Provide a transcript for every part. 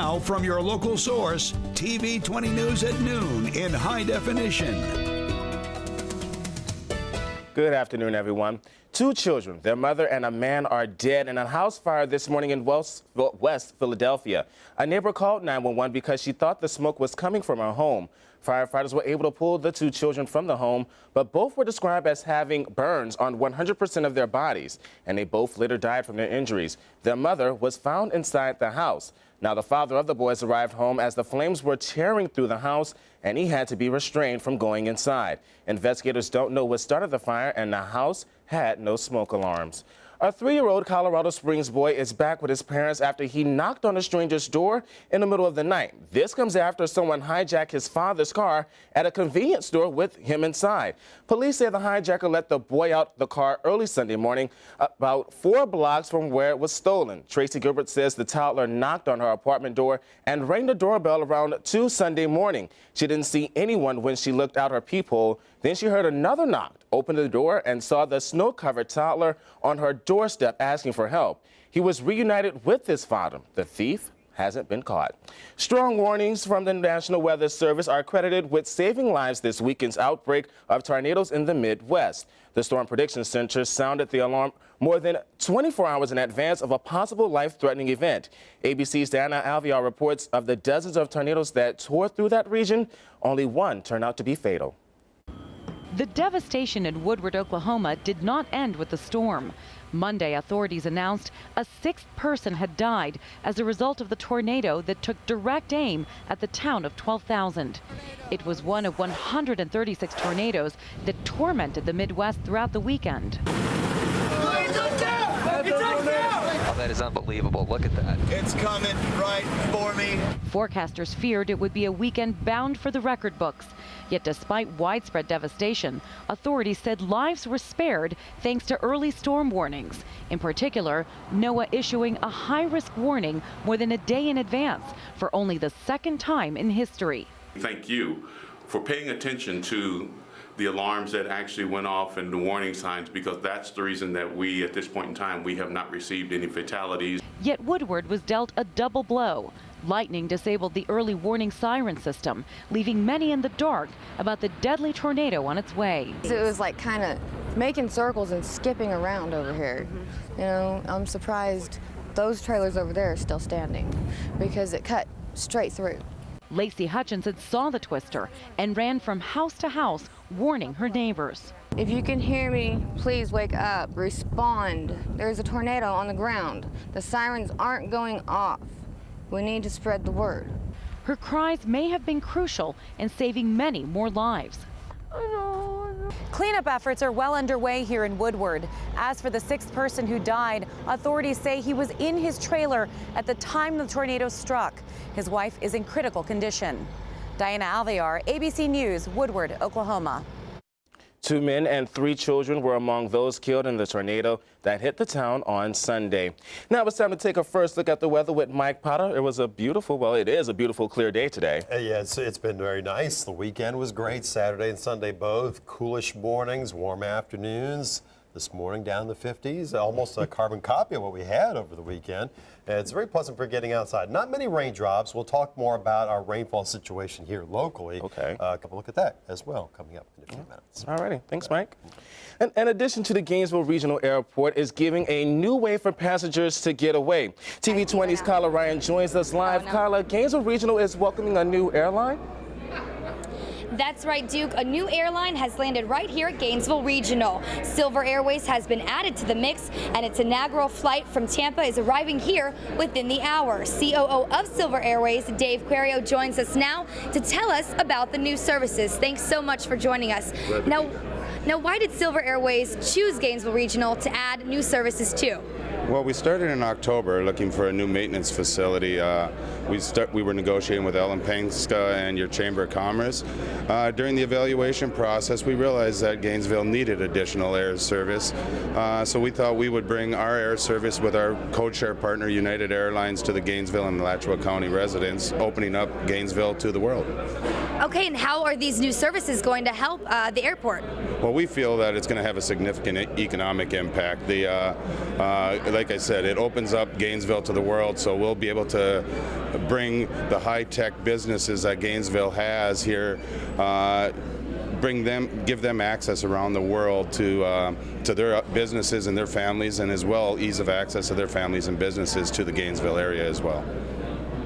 Now from your local source, TV 20 News at noon in high definition. Good afternoon, everyone. 2 children, their mother and a man are dead in a house fire this morning in West Philadelphia. A neighbor called 911 because she thought the smoke was coming from her home. Firefighters were able to pull the 2 children from the home, but both were described as having burns on 100% of their bodies, and they both later died from their injuries. Their mother was found inside the house. Now, the father of the boys arrived home as the flames were tearing through the house, and he had to be restrained from going inside. Investigators don't know what started the fire, and the house had no smoke alarms. A 3-year-old Colorado Springs boy is back with his parents after he knocked on a stranger's door in the middle of the night. This comes after someone hijacked his father's car at a convenience store with him inside. Police say the hijacker let the boy out the car early Sunday morning, about 4 blocks from where it was stolen. Tracy Gilbert says the toddler knocked on her apartment door and rang the doorbell around 2 Sunday morning. She didn't see anyone when she looked out her peephole. Then she heard another knock, opened the door, and saw the snow-covered toddler on her doorstep asking for help. He was reunited with his father. The thief hasn't been caught. Strong warnings from the National Weather Service are credited with saving lives this weekend's outbreak of tornadoes in the Midwest. The Storm Prediction Center sounded the alarm more than 24 hours in advance of a possible life-threatening event. ABC's Diana Alvear reports of the dozens of tornadoes that tore through that region. Only one turned out to be fatal. The devastation in Woodward, Oklahoma did not end with the storm. Monday, authorities announced a 6th person had died as a result of the tornado that took direct aim at the town of 12,000. It was one of 136 tornadoes that tormented the Midwest throughout the weekend. Oh, that is unbelievable. Look at that. It's coming right for me. Forecasters feared it would be a weekend bound for the record books. Yet despite widespread devastation, authorities said lives were spared thanks to early storm warnings. In particular, NOAA issuing a high-risk warning more than a day in advance for only the 2nd time in history. Thank you for paying attention to the alarms that actually went off and the warning signs, because that's the reason that we, at this point in time, we have not received any fatalities. Yet Woodward was dealt a double blow. Lightning disabled the early warning siren system, leaving many in the dark about the deadly tornado on its way. It was like kind of making circles and skipping around over here. You know, I'm surprised those trailers over there are still standing because it cut straight through. Lacey Hutchinson saw the twister and ran from house to house, warning her neighbors. If you can hear me, please wake up, respond. There's a tornado on the ground. The sirens aren't going off. We need to spread the word. Her cries may have been crucial in saving many more lives. Cleanup efforts are well underway here in Woodward. As for the 6th person who died, authorities say he was in his trailer at the time the tornado struck. His wife is in critical condition. Diana Alvear, ABC News, Woodward, Oklahoma. 2 men and 3 children were among those killed in the tornado that hit the town on Sunday. Now it's time to take a first look at the weather with Mike Potter. It is a beautiful clear day today. Yeah, it's been very nice. The weekend was great. Saturday and Sunday both. Coolish mornings, warm afternoons. This morning down in the 50s, almost a carbon copy of what we had over the weekend. It's very pleasant for getting outside. Not many raindrops. We'll talk more about our rainfall situation here locally. Okay. Couple look at that as well coming up in a few minutes. All righty. Thanks, Mike. And in addition to the Gainesville Regional Airport is giving a new way for passengers to get away. TV 20's Kyla Ryan joins us live. Kyla, Gainesville Regional is welcoming a new airline? That's right, Duke. A new airline has landed right here at Gainesville Regional. Silver Airways has been added to the mix, and its inaugural flight from Tampa is arriving here within the hour. COO of Silver Airways, Dave Querio, joins us now to tell us about the new services. Thanks so much for joining us. Now, why did Silver Airways choose Gainesville Regional to add new services to? Well, we started in October looking for a new maintenance facility. We were negotiating with Ellen Penska and your Chamber of Commerce. During the evaluation process, we realized that Gainesville needed additional air service. So we thought we would bring our air service with our code-share partner United Airlines to the Gainesville and Alachua County residents, opening up Gainesville to the world. Okay, and how are these new services going to help the airport? Well, we feel that it's going to have a significant economic impact. like I said, it opens up Gainesville to the world, so we'll be able to bring the high-tech businesses that Gainesville has here, give them access around the world to their businesses and their families, and as well ease of access to their families and businesses to the Gainesville area as well.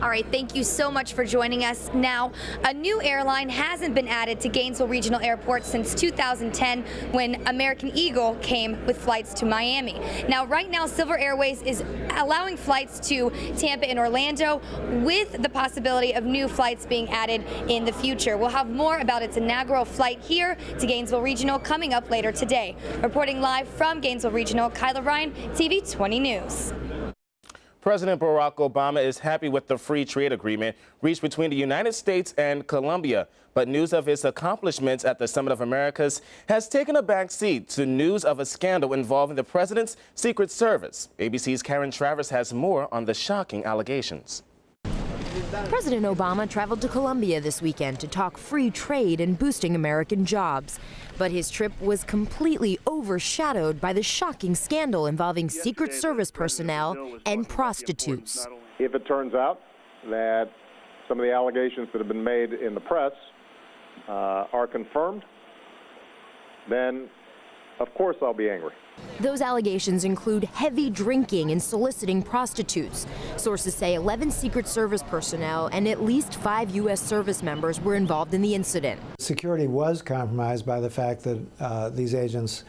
All right, thank you so much for joining us. Now, a new airline hasn't been added to Gainesville Regional Airport since 2010 when American Eagle came with flights to Miami. Now, right now, Silver Airways is allowing flights to Tampa and Orlando with the possibility of new flights being added in the future. We'll have more about its inaugural flight here to Gainesville Regional coming up later today. Reporting live from Gainesville Regional, Kyla Ryan, TV 20 News. President Barack Obama is happy with the free trade agreement reached between the United States and Colombia, but news of his accomplishments at the Summit of Americas has taken a back seat to news of a scandal involving the president's Secret Service. ABC's Karen Travers has more on the shocking allegations. President Obama traveled to Colombia this weekend to talk free trade and boosting American jobs. But his trip was completely overshadowed by the shocking scandal involving Secret Service personnel and prostitutes. If it turns out that some of the allegations that have been made in the press are confirmed, then of course I'll be angry. Those allegations include heavy drinking and soliciting prostitutes. Sources say 11 Secret Service personnel and at least 5 U.S. service members were involved in the incident. Security was compromised by the fact that these agents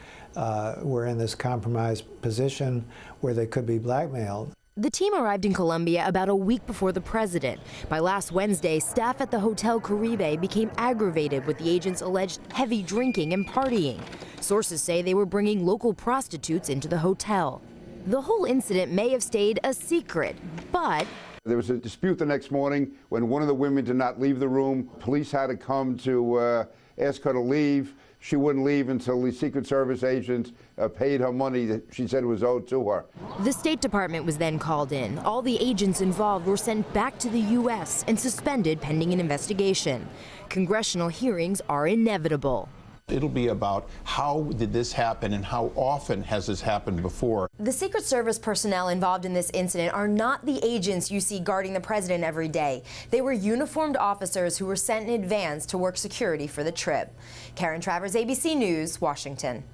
were in this compromised position where they could be blackmailed. The team arrived in Colombia about a week before the president. By last Wednesday, staff at the Hotel Caribe became aggravated with the agents' alleged heavy drinking and partying. Sources say they were bringing local prostitutes into the hotel. The whole incident may have stayed a secret, but there was a dispute the next morning when one of the women did not leave the room. Police had to come to ask her to leave. She wouldn't leave until the Secret Service agents paid her money that she said was owed to her. The State Department was then called in. All the agents involved were sent back to the U.S. and suspended pending an investigation. Congressional hearings are inevitable. It'll be about how did this happen and how often has this happened before. The Secret Service personnel involved in this incident are not the agents you see guarding the president every day. They were uniformed officers who were sent in advance to work security for the trip. Karen Travers, ABC News, Washington.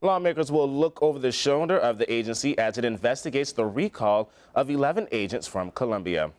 Lawmakers will look over the shoulder of the agency as it investigates the recall of 11 agents from Colombia.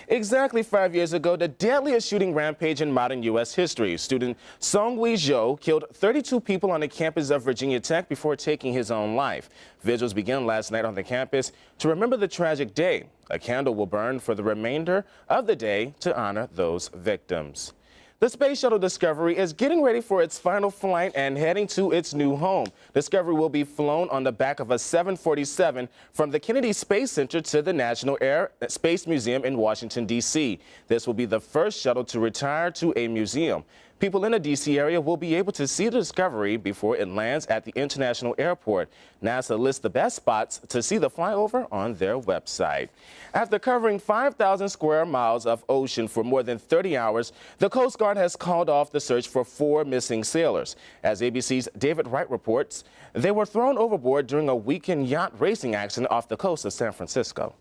Exactly 5 years ago, the deadliest shooting rampage in modern U.S. history. Student Seung-Hui Zhou killed 32 people on the campus of Virginia Tech before taking his own life. Vigils began last night on the campus to remember the tragic day. A candle will burn for the remainder of the day to honor those victims. The Space Shuttle Discovery is getting ready for its final flight and heading to its new home. Discovery will be flown on the back of a 747 from the Kennedy Space Center to the National Air Space Museum in Washington, D.C. This will be the first shuttle to retire to a museum. People in the D.C. area will be able to see the Discovery before it lands at the International Airport. NASA lists the best spots to see the flyover on their website. After covering 5,000 square miles of ocean for more than 30 hours, the Coast Guard has called off the search for 4 missing sailors. As ABC's David Wright reports, they were thrown overboard during a weekend yacht racing accident off the coast of San Francisco.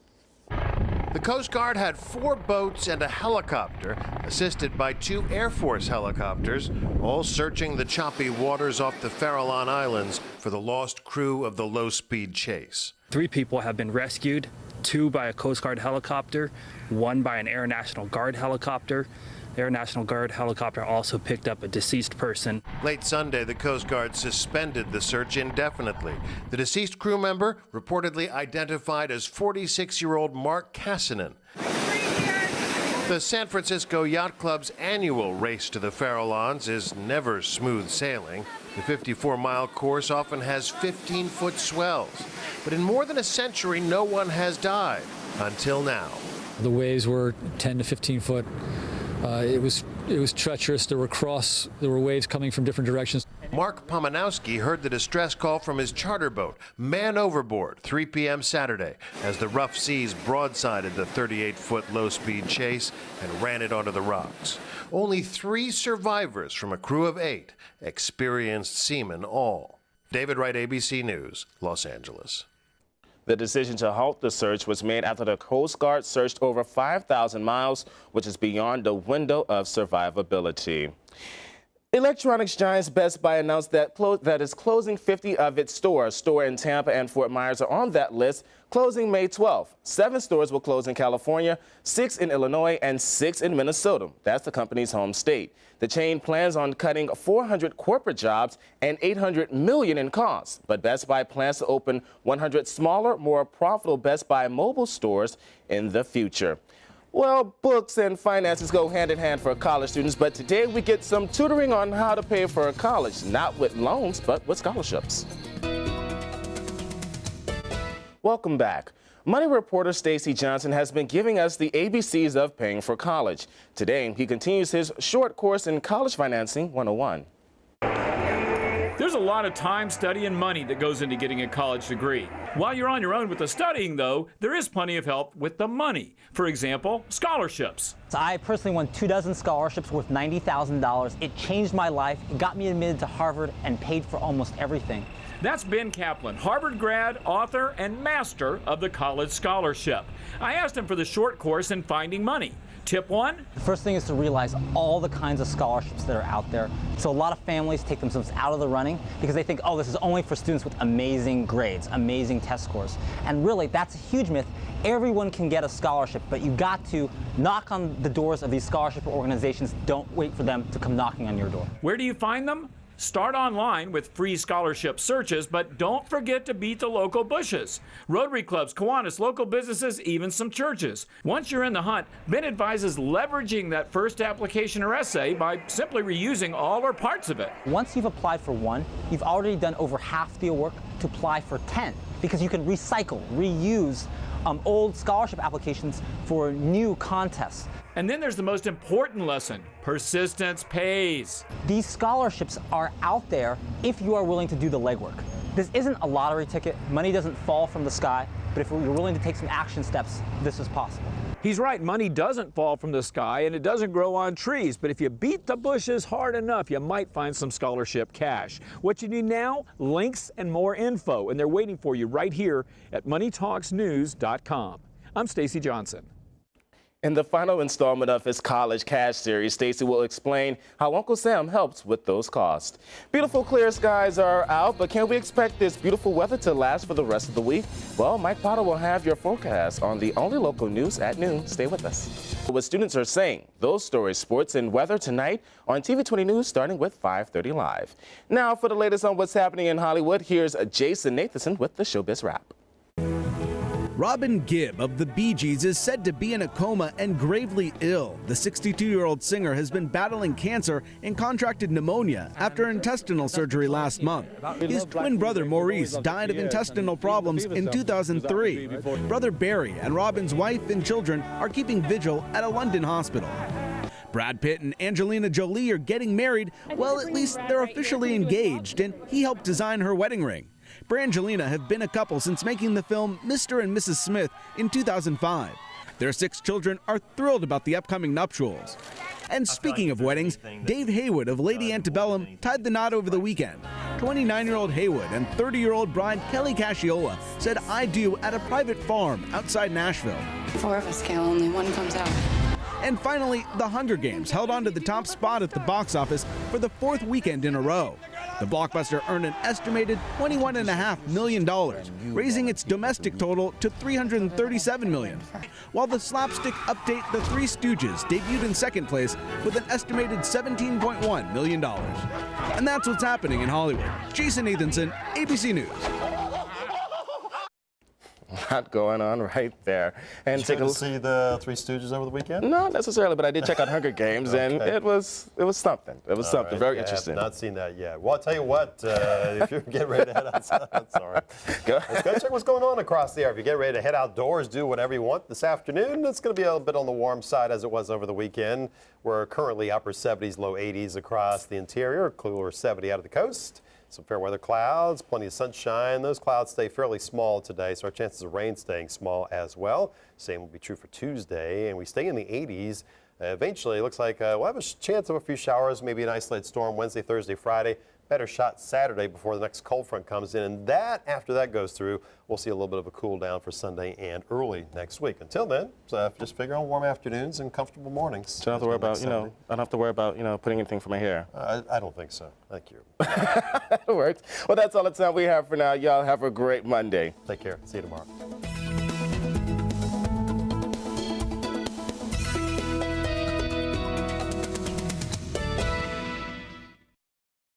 The Coast Guard had 4 boats and a helicopter, assisted by 2 Air Force helicopters, all searching the choppy waters off the Farallon Islands for the lost crew of the low-speed chase. 3 people have been rescued, 2 by a Coast Guard helicopter, 1 by an Air National Guard helicopter. The Air National Guard helicopter also picked up a deceased person. Late Sunday, the Coast Guard suspended the search indefinitely. The deceased crew member reportedly identified as 46-year-old Mark Cassinan. The San Francisco Yacht Club's annual race to the Farallons is never smooth sailing. The 54-mile course often has 15-foot swells. But in more than a century, no one has died until now. The waves were 10 to 15 foot. It was treacherous. There were waves coming from different directions. Mark Pomanowski heard the distress call from his charter boat, Man Overboard, 3 p.m. Saturday, as the rough seas broadsided the 38-foot low-speed chase and ran it onto the rocks. Only 3 survivors from a crew of 8, experienced seamen all. David Wright, ABC News, Los Angeles. The decision to halt the search was made after the Coast Guard searched over 5,000 miles, which is beyond the window of survivability. Electronics giant Best Buy announced that it's closing 50 of its stores. Store in Tampa and Fort Myers are on that list, closing May 12th. 7 stores will close in California, 6 in Illinois, and 6 in Minnesota. That's the company's home state. The chain plans on cutting 400 corporate jobs and $800 million in costs. But Best Buy plans to open 100 smaller, more profitable Best Buy mobile stores in the future. Well, books and finances go hand in hand for college students, but today we get some tutoring on how to pay for college, not with loans, but with scholarships. Welcome back. Money reporter Stacy Johnson has been giving us the ABCs of paying for college. Today, he continues his short course in College Financing 101. There's a lot of time, study, and money that goes into getting a college degree. While you're on your own with the studying, though, there is plenty of help with the money. For example, scholarships. I personally won 24 scholarships worth $90,000. It changed my life. It got me admitted to Harvard and paid for almost everything. That's Ben Kaplan, Harvard grad, author, and master of the college scholarship. I asked him for the short course in finding money. Tip 1? The first thing is to realize all the kinds of scholarships that are out there. So a lot of families take themselves out of the running because they think, oh, this is only for students with amazing grades, amazing test scores. And really, that's a huge myth. Everyone can get a scholarship, but you got to knock on the doors of these scholarship organizations. Don't wait for them to come knocking on your door. Where do you find them? Start online with free scholarship searches, but don't forget to beat the local bushes. Rotary clubs, Kiwanis, local businesses, even some churches. Once you're in the hunt, Ben advises leveraging that first application or essay by simply reusing all or parts of it. Once you've applied for one, you've already done over half the work to apply for 10 because you can recycle, reuse old scholarship applications for new contests. And then there's the most important lesson. Persistence pays. These scholarships are out there if you are willing to do the legwork. This isn't a lottery ticket. Money doesn't fall from the sky. But if you're willing to take some action steps, this is possible. He's right. Money doesn't fall from the sky and it doesn't grow on trees. But if you beat the bushes hard enough, you might find some scholarship cash. What you need now? Links and more info. And they're waiting for you right here at moneytalksnews.com. I'm Stacy Johnson. In the final installment of his College Cash series, Stacy will explain how Uncle Sam helps with those costs. Beautiful clear skies are out, but can we expect this beautiful weather to last for the rest of the week? Well, Mike Potter will have your forecast on the only local news at noon. Stay with us. What students are saying, those stories, sports, and weather tonight on TV 20 News starting with 5:30 Live. Now for the latest on what's happening in Hollywood, here's Jason Nathanson with the Showbiz Wrap. Robin Gibb of the Bee Gees is said to be in a coma and gravely ill. The 62-year-old singer has been battling cancer and contracted pneumonia after intestinal surgery last month. His twin brother Maurice died of intestinal problems in 2003. Brother Barry and Robin's wife and children are keeping vigil at a London hospital. Brad Pitt and Angelina Jolie are getting married. Well, at least they're officially engaged, and he helped design her wedding ring. Brangelina have been a couple since making the film Mr. and Mrs. Smith in 2005. Their 6 children are thrilled about the upcoming nuptials. And speaking of weddings, Dave Haywood of Lady Antebellum tied the knot over the weekend. 29-year-old Haywood and 30-year-old bride Kelly Casciola said "I do" at a private farm outside Nashville. 4 of us, Cal, only one comes out. And finally, The Hunger Games held on to the top spot at the box office for the 4th weekend in a row. The blockbuster earned an estimated $21.5 million, raising its domestic total to $337 million. While the slapstick update The Three Stooges debuted in 2nd place with an estimated $17.1 million. And that's what's happening in Hollywood. Jason Nathanson, ABC News. A lot going on right there. And Did you see the Three Stooges over the weekend? Not necessarily, but I did check out Hunger Games, and it was something. It was something very interesting. I have not seen that yet. Well, I'll tell you what, if you're getting ready to head outside, sorry. Let's go check what's going on across the air. If you get ready to head outdoors, do whatever you want this afternoon. It's going to be a bit on the warm side as it was over the weekend. We're currently upper 70s, low 80s across the interior, cooler 70 out of the coast. Some fair weather clouds, plenty of sunshine. Those clouds stay fairly small today, so our chances of rain staying small as well. Same will be true for Tuesday, and we stay in the 80s. Eventually, it looks like we'll have a chance of a few showers, maybe an isolated storm Wednesday, Thursday, Friday. better shot Saturday before the next cold front comes in. And that, after that goes through, we'll see a little bit of a cool down for Sunday and early next week. Until then, just figure on warm afternoons and comfortable mornings. So I don't have to worry about, I don't have to worry about, putting anything for my hair. I don't think so. Thank you. That works. Well, that's all the time we have for now. Y'all have a great Monday. Take care. See you tomorrow.